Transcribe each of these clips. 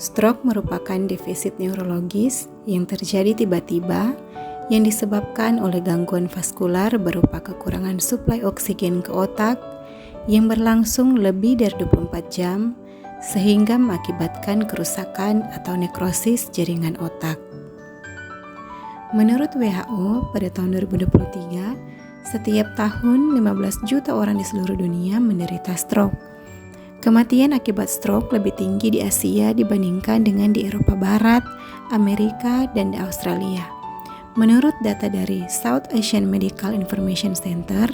Stroke merupakan defisit neurologis yang terjadi tiba-tiba yang disebabkan oleh gangguan vaskular berupa kekurangan suplai oksigen ke otak yang berlangsung lebih dari 24 jam sehingga mengakibatkan kerusakan atau nekrosis jaringan otak. Menurut WHO, pada tahun 2023, setiap tahun 15 juta orang di seluruh dunia menderita stroke. Kematian akibat stroke lebih tinggi di Asia dibandingkan dengan di Eropa Barat, Amerika, dan di Australia. Menurut data dari South Asian Medical Information Center,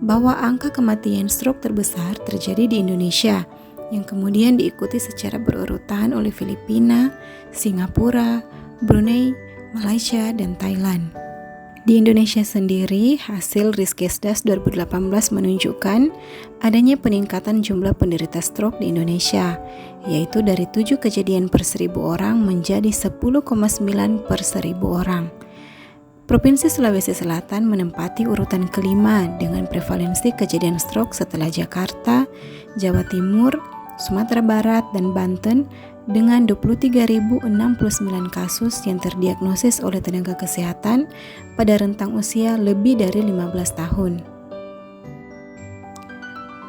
bahwa angka kematian stroke terbesar terjadi di Indonesia, yang kemudian diikuti secara berurutan oleh Filipina, Singapura, Brunei, Malaysia, dan Thailand. Di Indonesia sendiri, hasil Riskesdas 2018 menunjukkan adanya peningkatan jumlah penderita stroke di Indonesia, yaitu dari 7 kejadian per 1.000 orang menjadi 10,9 per 1.000 orang. Provinsi Sulawesi Selatan menempati urutan kelima dengan prevalensi kejadian stroke setelah Jakarta, Jawa Timur, Sumatera Barat, dan Banten dengan 23.069 kasus yang terdiagnosis oleh tenaga kesehatan pada rentang usia lebih dari 15 tahun.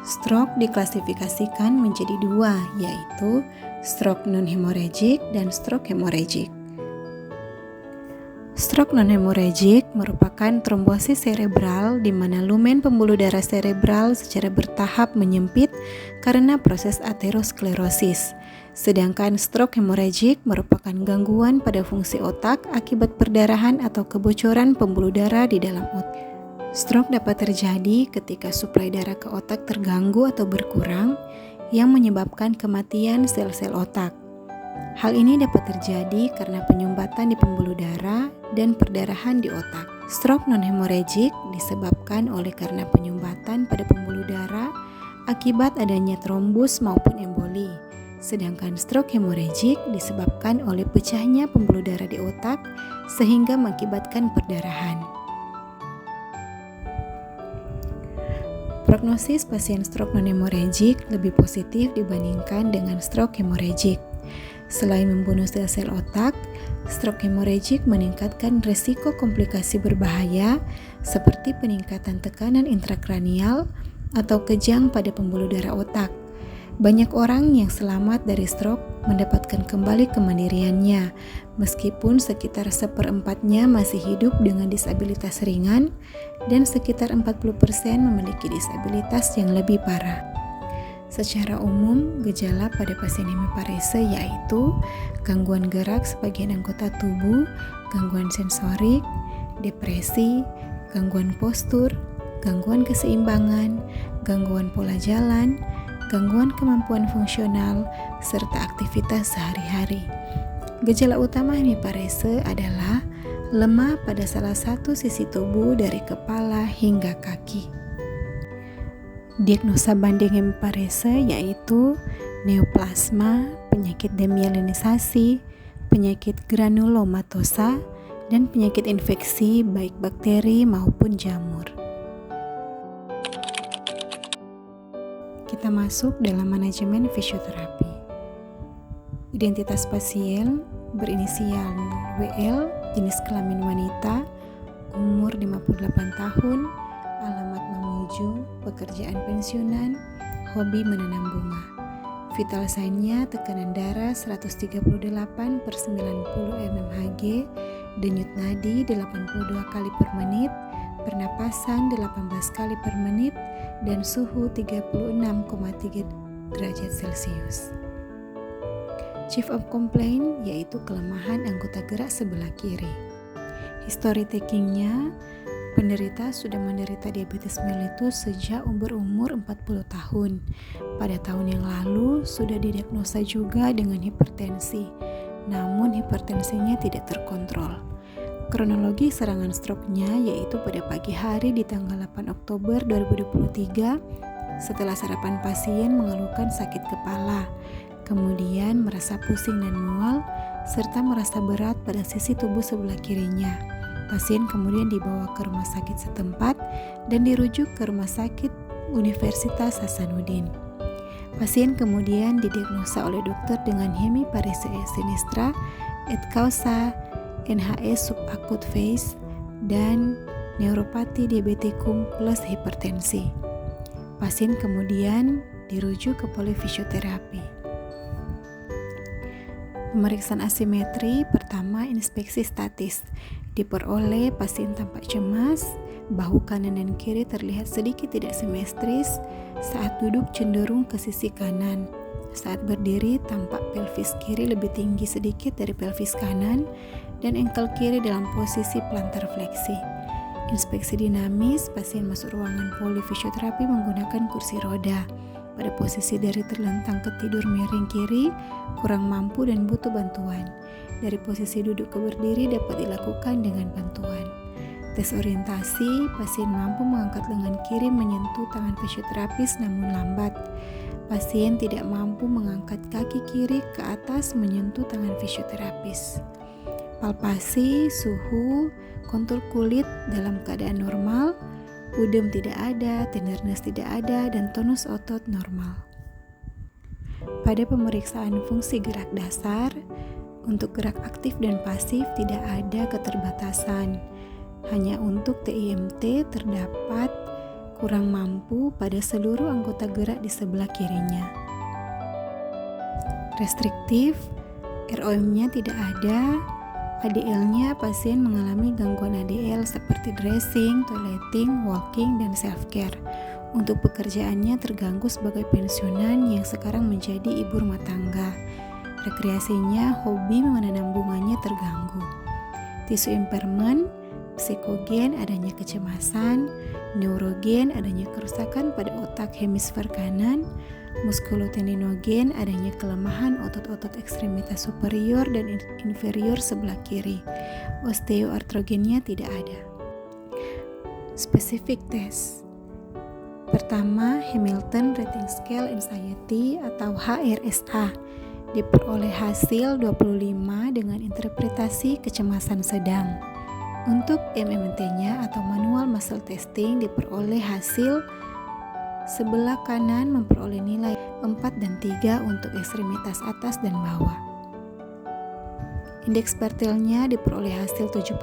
Stroke diklasifikasikan menjadi dua, yaitu stroke non-hemorrhagic dan stroke hemorrhagic. Stroke non-hemorrhagic merupakan trombosis cerebral di mana lumen pembuluh darah cerebral secara bertahap menyempit karena proses aterosklerosis. Sedangkan stroke hemorrhagic merupakan gangguan pada fungsi otak akibat perdarahan atau kebocoran pembuluh darah di dalam otak. Stroke dapat terjadi ketika suplai darah ke otak terganggu atau berkurang yang menyebabkan kematian sel-sel otak. Hal ini dapat terjadi karena penyumbatan di pembuluh darah dan perdarahan di otak. Stroke non-hemorrhagic disebabkan oleh karena penyumbatan pada pembuluh darah akibat adanya trombus maupun emboli. Sedangkan stroke hemorrhagic disebabkan oleh pecahnya pembuluh darah di otak sehingga mengakibatkan perdarahan. Prognosis pasien stroke non-hemorrhagic lebih positif dibandingkan dengan stroke hemorrhagic. Selain membunuh sel-sel otak, stroke hemorrhagic meningkatkan risiko komplikasi berbahaya seperti peningkatan tekanan intrakranial atau kejang pada pembuluh darah otak. Banyak orang yang selamat dari stroke mendapatkan kembali kemandiriannya, meskipun sekitar 1/4-nya masih hidup dengan disabilitas ringan dan sekitar 40% memiliki disabilitas yang lebih parah. Secara umum, gejala pada pasien hemiparese yaitu gangguan gerak sebagian anggota tubuh, gangguan sensorik, depresi, gangguan postur, gangguan keseimbangan, gangguan pola jalan, gangguan kemampuan fungsional, serta aktivitas sehari-hari. Gejala utama hemiparese adalah lemah pada salah satu sisi tubuh dari kepala hingga kaki. Diagnosa banding hemiparese yaitu neoplasma, penyakit demyelinisasi, penyakit granulomatosa, dan penyakit infeksi baik bakteri maupun jamur. Kita masuk dalam manajemen fisioterapi. Identitas pasien berinisial WL, jenis kelamin wanita, umur 58 tahun, alamat Mamuju, pekerjaan pensiunan, hobi menanam bunga. Vital sign-nya tekanan darah 138/90 mmHg, denyut nadi 82 kali per menit, pernapasan 18 kali per menit, dan suhu 36,3 derajat Celcius. Chief of complaint yaitu kelemahan anggota gerak sebelah kiri. History takingnya, penderita sudah menderita diabetes mellitus sejak berumur 40 tahun. Pada tahun yang lalu sudah didiagnosa juga dengan hipertensi, namun hipertensinya tidak terkontrol. Kronologi serangan stroke-nya yaitu pada pagi hari di tanggal 8 Oktober 2023 setelah sarapan pasien mengeluhkan sakit kepala, kemudian merasa pusing dan mual, serta merasa berat pada sisi tubuh sebelah kirinya. Pasien kemudian dibawa ke rumah sakit setempat dan dirujuk ke Rumah Sakit Universitas Hasanuddin. Pasien kemudian didiagnosa oleh dokter dengan hemiparesia sinistra et causa NHS subakut phase dan neuropati diabeticum plus hipertensi. Pasien kemudian dirujuk ke polifisioterapi. Pemeriksaan asimetri pertama, inspeksi statis. Diperoleh pasien tampak cemas, bahu kanan dan kiri terlihat sedikit tidak simetris, saat duduk cenderung ke sisi kanan. Saat berdiri tampak pelvis kiri lebih tinggi sedikit dari pelvis kanan dan engkel kiri dalam posisi plantar fleksi. Inspeksi dinamis, pasien masuk ruangan polifisioterapi menggunakan kursi roda. Pada posisi dari terlentang ke tidur miring kiri, kurang mampu dan butuh bantuan. Dari posisi duduk ke berdiri dapat dilakukan dengan bantuan. Tes orientasi, pasien mampu mengangkat lengan kiri menyentuh tangan fisioterapis namun lambat. Pasien tidak mampu mengangkat kaki kiri ke atas menyentuh tangan fisioterapis. Palpasi, suhu, kontur kulit dalam keadaan normal, udem tidak ada, tenderness tidak ada, dan tonus otot normal. Pada pemeriksaan fungsi gerak dasar, untuk gerak aktif dan pasif tidak ada keterbatasan. Hanya untuk TIMT terdapat kurang mampu pada seluruh anggota gerak di sebelah kirinya. Restriktif, ROM-nya tidak ada. ADL-nya pasien mengalami gangguan ADL seperti dressing, toileting, walking, dan self-care. Untuk pekerjaannya terganggu sebagai pensiunan yang sekarang menjadi ibu rumah tangga. Rekreasinya, hobi menanam bunganya terganggu. Tisu impairment, psikogen adanya kecemasan, neurogen adanya kerusakan pada otak hemisfer kanan, muskulotendinogen adanya kelemahan otot-otot ekstremitas superior dan inferior sebelah kiri. Osteoartrogennya tidak ada. Spesifik tes. Pertama, Hamilton Rating Scale Anxiety atau HRSA. Diperoleh hasil 25 dengan interpretasi kecemasan sedang. Untuk MMT-nya atau Manual Muscle Testing diperoleh hasil sebelah kanan memperoleh nilai 4 dan 3 untuk ekstremitas atas dan bawah. Indeks Barthelnya diperoleh hasil 75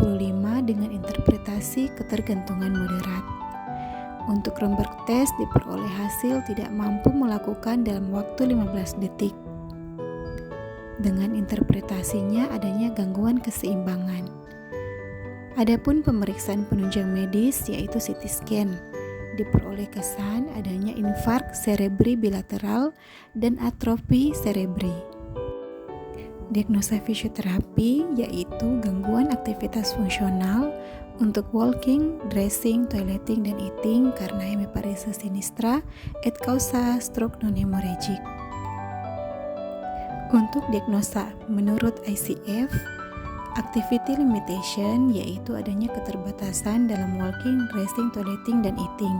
dengan interpretasi ketergantungan moderat. Untuk Romberg test diperoleh hasil tidak mampu melakukan dalam waktu 15 detik. Dengan interpretasinya adanya gangguan keseimbangan. Adapun pemeriksaan penunjang medis yaitu CT scan. Diperoleh kesan adanya infark cerebri bilateral dan atrofi cerebri. Diagnosa fisioterapi yaitu gangguan aktivitas fungsional untuk walking, dressing, toileting, dan eating karena hemiparesia sinistra et causa stroke non-hemorrhagic. Untuk diagnosa menurut ICF, activity limitation yaitu adanya keterbatasan dalam walking, dressing, toileting, dan eating.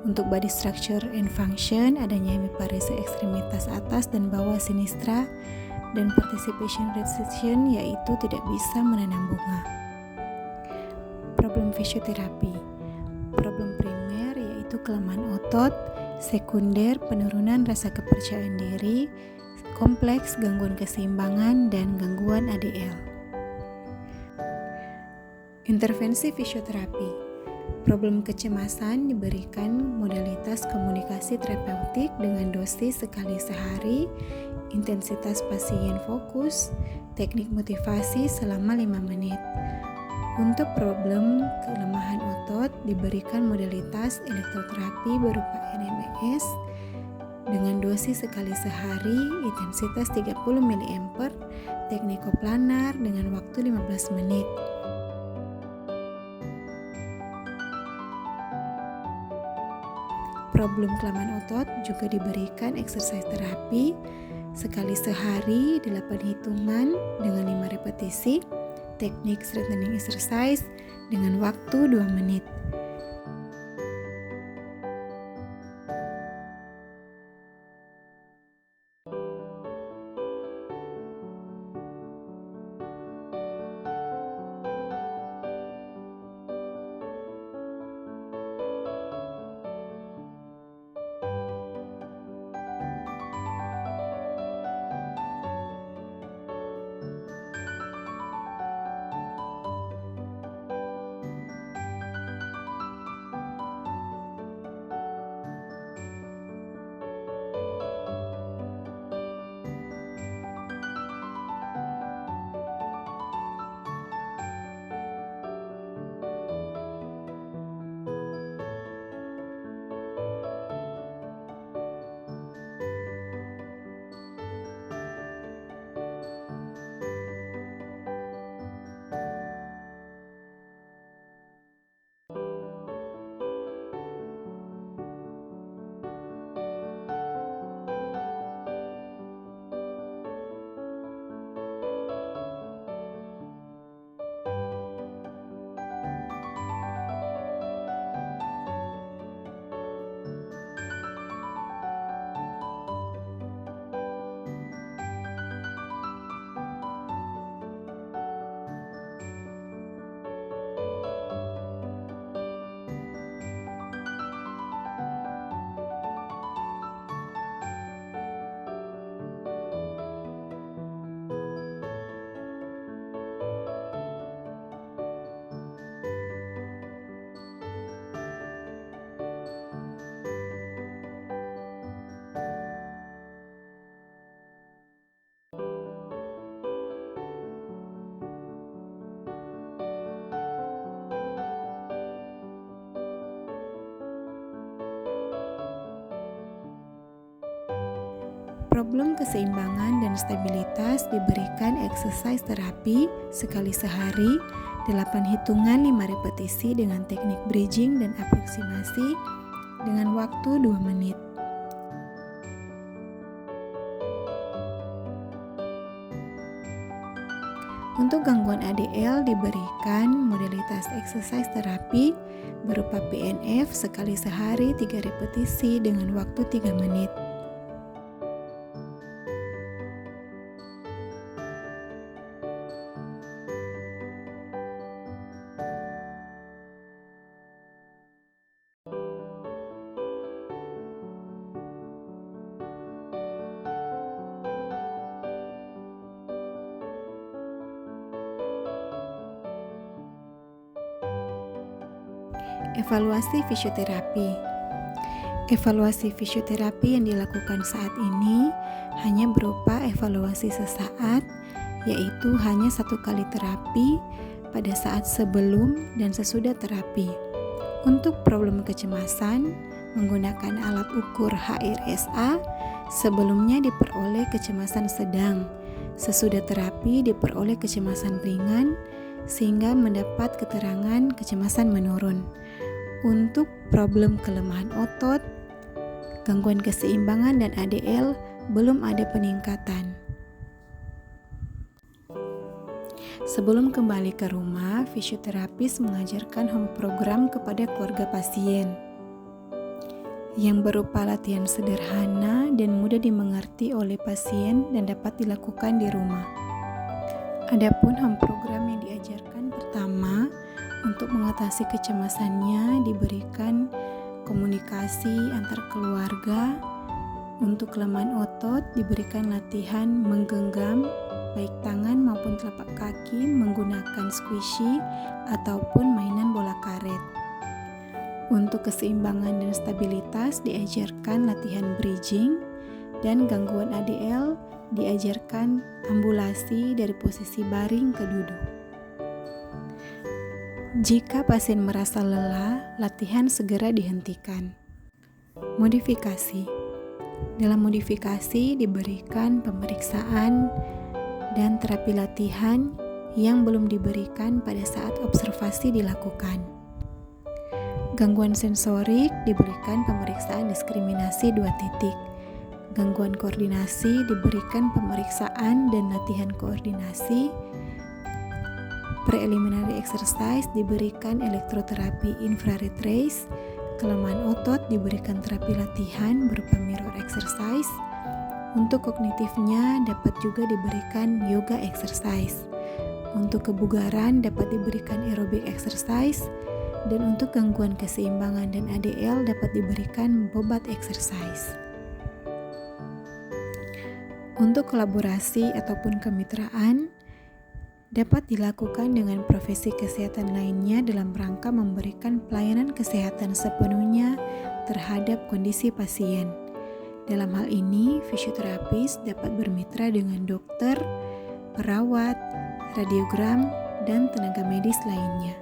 Untuk body structure and function adanya hemiparesia ekstremitas atas dan bawah sinistra dan participation restriction yaitu tidak bisa menanam bunga. Problem fisioterapi. Problem primer yaitu kelemahan otot, sekunder penurunan rasa kepercayaan diri, kompleks gangguan keseimbangan dan gangguan ADL. Intervensi fisioterapi. Problem kecemasan diberikan modalitas komunikasi terapeutik dengan dosis sekali sehari, intensitas pasien fokus, teknik motivasi selama 5 menit. Untuk problem kelemahan otot diberikan modalitas elektroterapi berupa NMS dengan dosis sekali sehari, intensitas 30 mA, teknik koplanar dengan waktu 15 menit. Problem kelemahan otot juga diberikan exercise terapi sekali sehari 8 hitungan dengan 5 repetisi, teknik strengthening exercise dengan waktu 2 menit. problem keseimbangan dan stabilitas diberikan exercise terapi sekali sehari 8 hitungan 5 repetisi dengan teknik bridging dan aproksimasi dengan waktu 2 menit. Untuk gangguan ADL diberikan modalitas exercise terapi berupa PNF sekali sehari 3 repetisi dengan waktu 3 menit. Evaluasi fisioterapi. Evaluasi fisioterapi yang dilakukan saat ini hanya berupa evaluasi sesaat, yaitu hanya 1 kali terapi pada saat sebelum dan sesudah terapi. Untuk problem kecemasan, menggunakan alat ukur HRSA, sebelumnya diperoleh kecemasan sedang, sesudah terapi diperoleh kecemasan ringan, sehingga mendapat keterangan kecemasan menurun. Untuk problem kelemahan otot, gangguan keseimbangan dan ADL belum ada peningkatan. Sebelum kembali ke rumah, fisioterapis mengajarkan home program kepada keluarga pasien yang berupa latihan sederhana dan mudah dimengerti oleh pasien dan dapat dilakukan di rumah. Adapun home program yang diajarkan pertama, untuk mengatasi kecemasannya diberikan komunikasi antar keluarga. Untuk kelemahan otot diberikan latihan menggenggam baik tangan maupun telapak kaki menggunakan squishy ataupun mainan bola karet. Untuk keseimbangan dan stabilitas diajarkan latihan bridging, dan gangguan ADL diajarkan ambulasi dari posisi baring ke duduk. Jika pasien merasa lelah, latihan segera dihentikan. Modifikasi. Dalam modifikasi diberikan pemeriksaan dan terapi latihan yang belum diberikan pada saat observasi dilakukan. Gangguan sensorik diberikan pemeriksaan diskriminasi 2 titik. Gangguan koordinasi diberikan pemeriksaan dan latihan koordinasi. Preliminary exercise diberikan elektroterapi infrared rays. Kelemahan otot diberikan terapi latihan berupa mirror exercise. Untuk kognitifnya dapat juga diberikan yoga exercise. Untuk kebugaran dapat diberikan aerobic exercise. Dan untuk gangguan keseimbangan dan ADL dapat diberikan bobat exercise. Untuk kolaborasi ataupun kemitraan dapat dilakukan dengan profesi kesehatan lainnya dalam rangka memberikan pelayanan kesehatan sepenuhnya terhadap kondisi pasien. Dalam hal ini, fisioterapis dapat bermitra dengan dokter, perawat, radiogram, dan tenaga medis lainnya.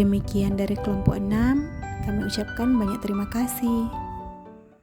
Demikian dari kelompok 6, kami ucapkan banyak terima kasih.